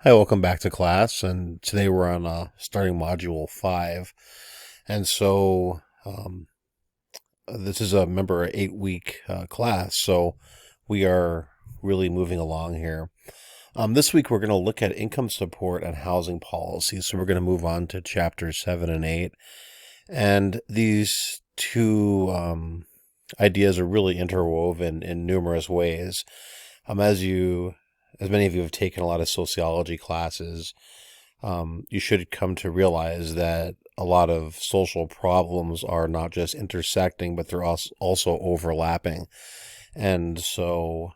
Hi, welcome back to class. And today we're on starting module 5. And so this is a 8-week class. So we are really moving along here. This week we're going to look at income support and housing policies. So we're going to move on to chapters 7 and 8. And these two ideas are really interwoven in numerous ways. As many of you have taken a lot of sociology classes, you should come to realize that a lot of social problems are not just intersecting, but they're also overlapping. And so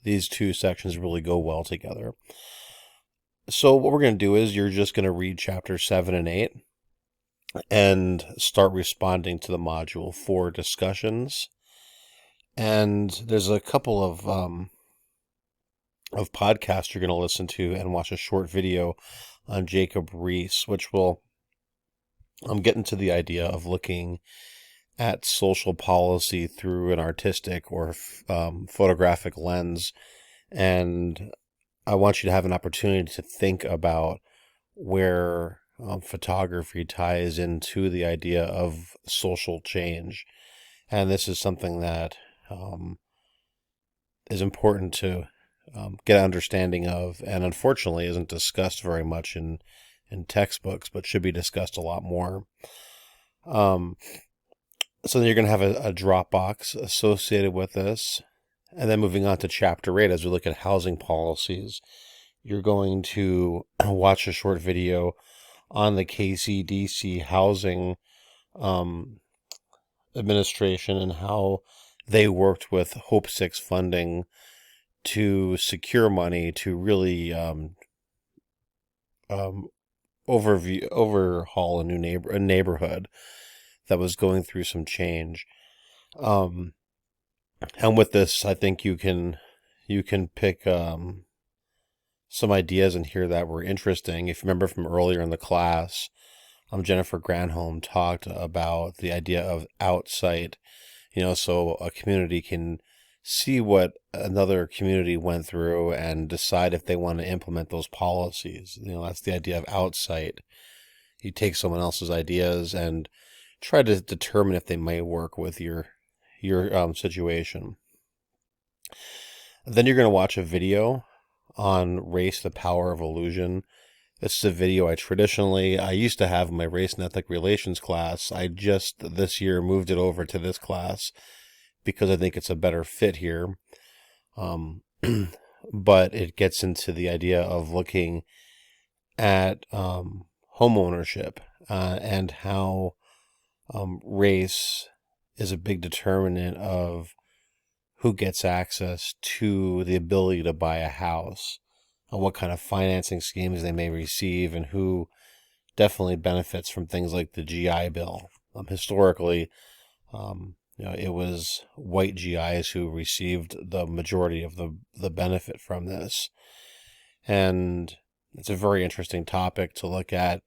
these two sections really go well together. So what we're going to do is you're just going to read chapter 7 and 8 and start responding to the module 4 discussions. And there's a couple of podcasts you're going to listen to and watch a short video on Jacob Riis, which will get into the idea of looking at social policy through an artistic or photographic lens. And I want you to have an opportunity to think about where photography ties into the idea of social change. And this is something that is important to get an understanding of, and unfortunately isn't discussed very much in textbooks, but should be discussed a lot more. So then you're going to have a drop box associated with this. And then moving on to chapter 8, as we look at housing policies, you're going to watch a short video on the KCDC housing administration and how they worked with Hope 6 funding to secure money to really overhaul a neighborhood that was going through some change. And with this, I think you can pick some ideas in here that were interesting. If you remember from earlier in the class, Jennifer Granholm talked about the idea of outsight, so a community can see what another community went through and decide if they want to implement those policies. That's the idea of outsight. You take someone else's ideas and try to determine if they might work with your situation. Then you're going to watch a video on race, the power of illusion. This is a video I used to have in my race and ethnic relations class. I just this year moved it over to this class because I think it's a better fit here. But it gets into the idea of looking at home ownership and how race is a big determinant of who gets access to the ability to buy a house, and what kind of financing schemes they may receive, and who definitely benefits from things like the GI Bill. Historically, it was white GIs who received the majority of the benefit from this. And it's a very interesting topic to look at.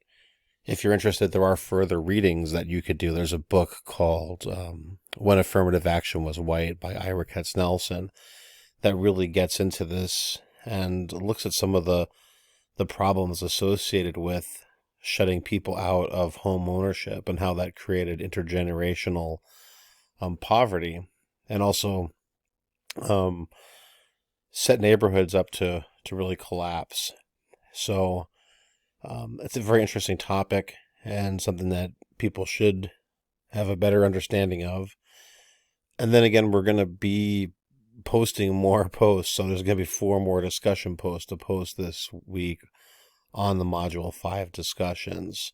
If you're interested, there are further readings that you could do. There's a book called When Affirmative Action Was White by Ira Katznelson that really gets into this and looks at some of the problems associated with shutting people out of home ownership and how that created intergenerational poverty, and also set neighborhoods up to really collapse. So it's a very interesting topic and something that people should have a better understanding of. And then again, we're going to be posting more posts. So there's going to be 4 more discussion posts to post this week on the Module 5 discussions.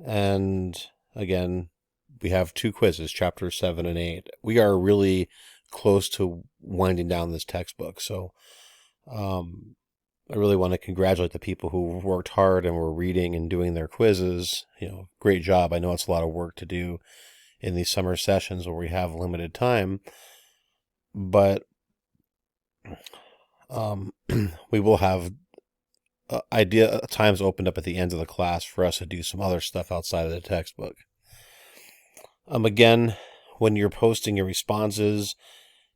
And again, we have 2 quizzes, chapter 7 and 8. We are really close to winding down this textbook. So I really want to congratulate the people who worked hard and were reading and doing their quizzes. Great job. I know it's a lot of work to do in these summer sessions where we have limited time, but we will have times opened up at the end of the class for us to do some other stuff outside of the textbook. Again, when you're posting your responses,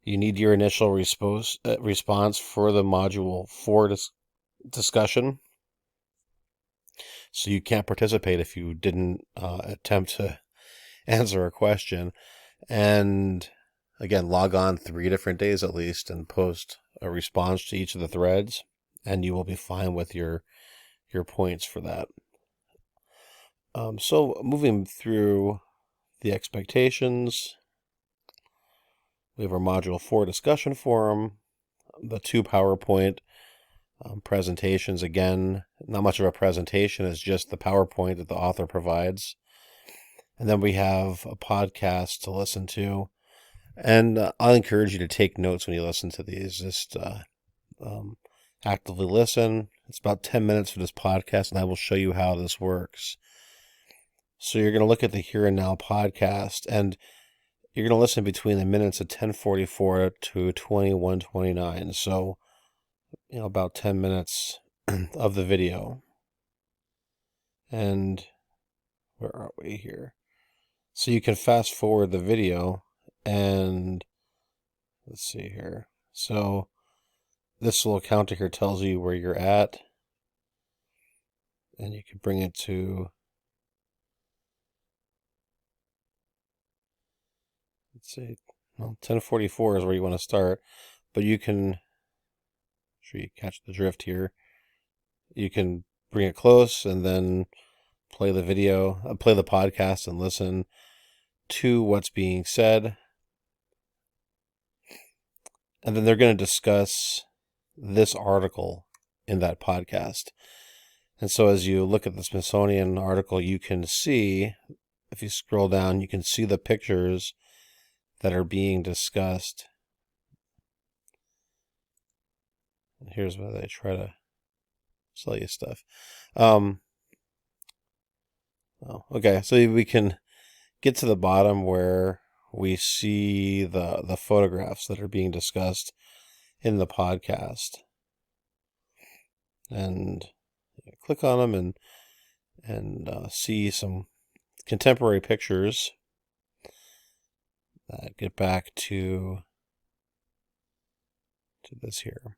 you need your initial response for the module 4 discussion. So you can't participate if you didn't attempt to answer a question. And again, log on 3 different days at least and post a response to each of the threads, and you will be fine with your points for that. So moving through the expectations, we have our Module 4 discussion forum, the 2 PowerPoint presentations. Again, not much of a presentation, it's just the PowerPoint that the author provides. And then we have a podcast to listen to. And I'll encourage you to take notes when you listen to these. Just actively listen. It's about 10 minutes for this podcast, and I will show you how this works. So you're going to look at the Here and Now podcast, and you're going to listen between the minutes of 10:44 to 21:29. So, about 10 minutes of the video. And where are we here? So you can fast forward the video, and let's see here. So this little counter here tells you where you're at, and you can bring it to, let's see, well, 10:44 is where you want to start, but you can, make sure you catch the drift here. You can bring it close and then play the video, play the podcast and listen to what's being said. And then they're going to discuss this article in that podcast. And so as you look at the Smithsonian article, you can see, if you scroll down, you can see the pictures that are being discussed. And here's where they try to sell you stuff. Okay, so we can get to the bottom where we see the photographs that are being discussed in the podcast, and click on them and see some contemporary pictures that get back to this here.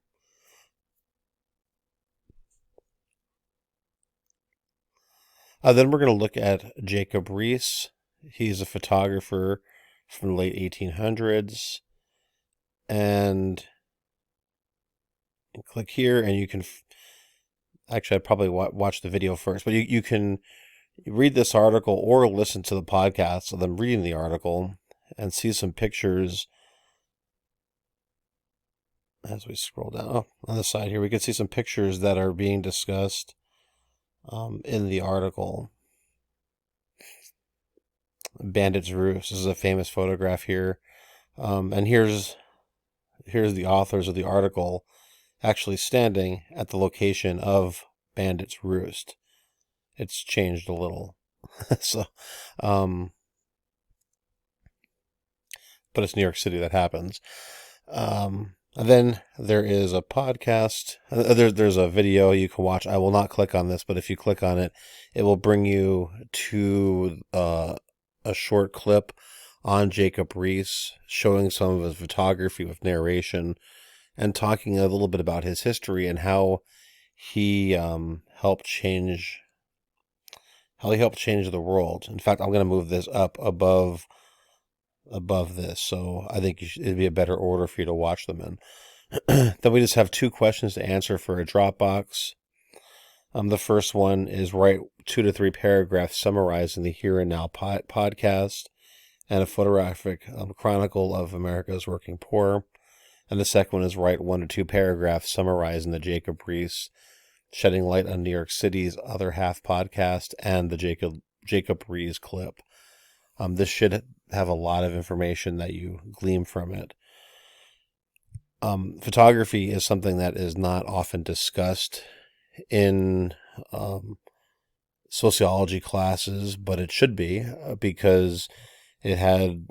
Then we're going to look at Jacob Riis. He's a photographer from the late 1800s. And click here, and you can... Actually, I'd probably watch the video first. But you can read this article or listen to the podcast of them reading the article and see some pictures. As we scroll down, on the side here, we can see some pictures that are being discussed in the article. Bandit's Roost. This is a famous photograph here. And here's the authors of the article actually standing at the location of Bandit's Roost. It's changed a little. So, but it's New York City that happens. And then there is a podcast. There's a video you can watch. I will not click on this, but if you click on it, it will bring you to a short clip on Jacob Riis showing some of his photography with narration and talking a little bit about his history and how he helped change the world. In fact, I'm going to move this up above this, so I think it'd be a better order for you to watch them in. Then we just have 2 questions to answer for a Dropbox. The first one is write 2 to 3 paragraphs summarizing the Here and Now podcast and a photographic chronicle of America's working poor. And the second one is write 1 to 2 paragraphs summarizing the Jacob Riis Shedding Light on New York City's Other Half podcast and the Jacob Riis clip. This should have a lot of information that you glean from it. Photography is something that is not often discussed in sociology classes, but it should be, because it had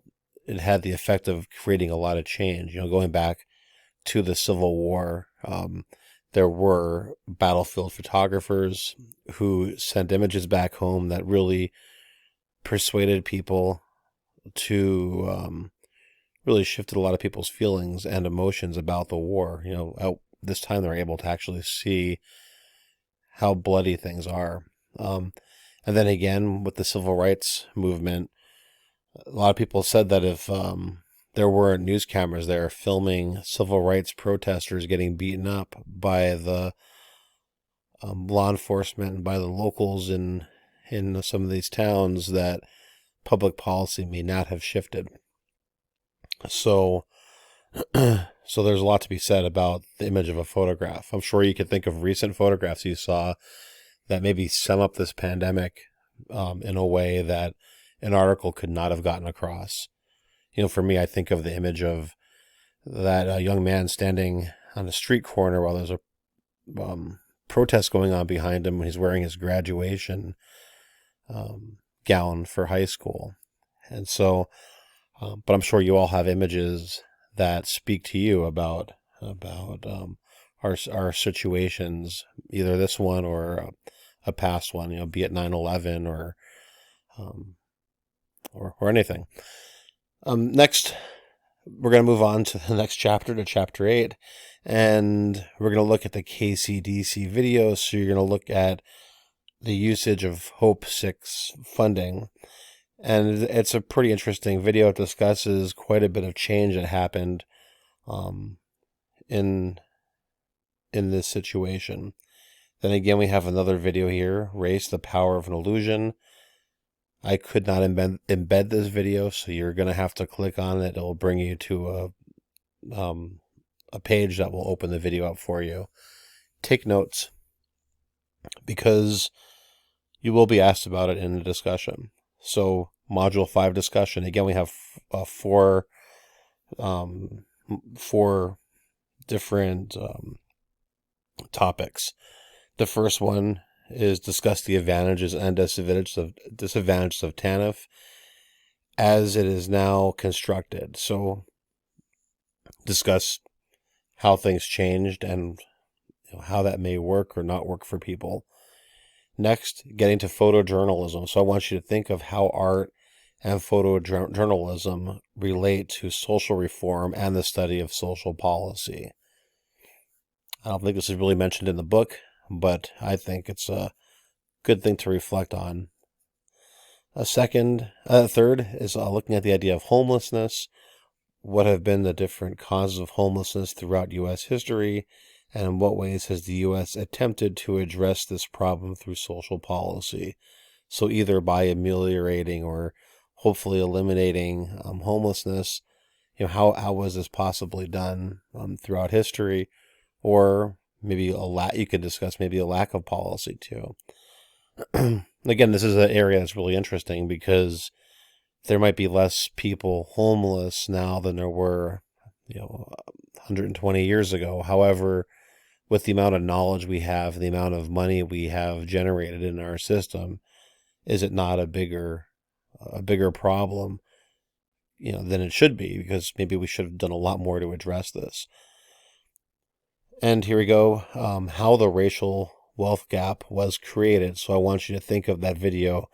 the effect of creating a lot of change. Going back to the Civil War, there were battlefield photographers who sent images back home that really persuaded people to really shifted a lot of people's feelings and emotions about the war. this time they're able to actually see how bloody things are. And then again, with the civil rights movement, a lot of people said that if there weren't news cameras there filming civil rights protesters getting beaten up by the law enforcement and by the locals in some of these towns, that public policy may not have shifted. So so there's a lot to be said about the image of a photograph. I'm sure you could think of recent photographs you saw that maybe sum up this pandemic in a way that an article could not have gotten across. For me, I think of the image of that young man standing on a street corner while there's a protest going on behind him when he's wearing his graduation gown for high school. And so, but I'm sure you all have images that speak to you about our situations, either this one or a past one, be it 9/11 or anything. Next, we're going to move on to the next chapter, to chapter 8, and we're going to look at the KCDC videos. So you're going to look at the usage of Hope 6 funding. And it's a pretty interesting video. It discusses quite a bit of change that happened in this situation. Then again, we have another video here, Race, the Power of an Illusion. I could not embed this video, so you're going to have to click on it. It will bring you to a page that will open the video up for you. Take notes, because you will be asked about it in the discussion. So, Module 5 discussion. Again, we have four different topics. The first one is discuss the advantages and disadvantages of TANF as it is now constructed. So, discuss how things changed and how that may work or not work for people. Next, getting to photojournalism. So I want you to think of how art and photojournalism relate to social reform and the study of social policy. I don't think this is really mentioned in the book, but I think it's a good thing to reflect on. Third is looking at the idea of homelessness. What have been the different causes of homelessness throughout U.S. history, and in what ways has the U.S. attempted to address this problem through social policy? So either by ameliorating or hopefully eliminating homelessness, how was this possibly done throughout history? Or maybe you could discuss maybe a lack of policy too. Again, this is an area that's really interesting because there might be less people homeless now than there were, 120 years ago. However, with the amount of knowledge we have, the amount of money we have generated in our system, is it not a bigger problem, than it should be? Because maybe we should have done a lot more to address this. And here we go, how the racial wealth gap was created. So I want you to think of that video,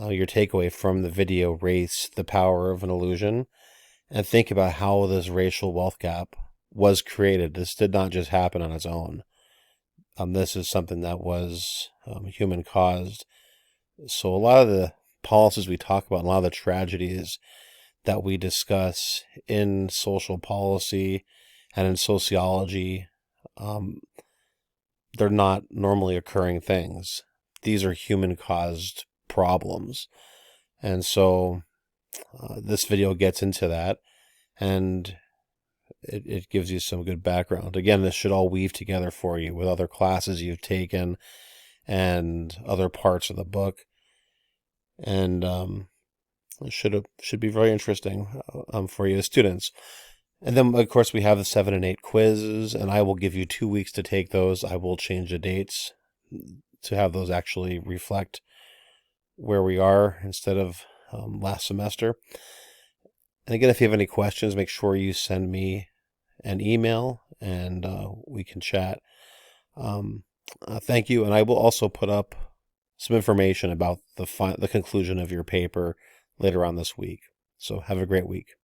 your takeaway from the video, Race, the Power of an Illusion, and think about how this racial wealth gap was created. This did not just happen on its own. This is something that was human caused. So a lot of the policies we talk about, and a lot of the tragedies that we discuss in social policy and in sociology, they're not normally occurring things. These are human caused problems. And so this video gets into that, and it gives you some good background. Again, this should all weave together for you with other classes you've taken and other parts of the book. And it should be very interesting for you as students. And then, of course, we have the 7 and 8 quizzes, and I will give you 2 weeks to take those. I will change the dates to have those actually reflect where we are instead of last semester. And again, if you have any questions, make sure you send me an email, and we can chat. Thank you, and I will also put up some information about the conclusion of your paper later on this week. So have a great week.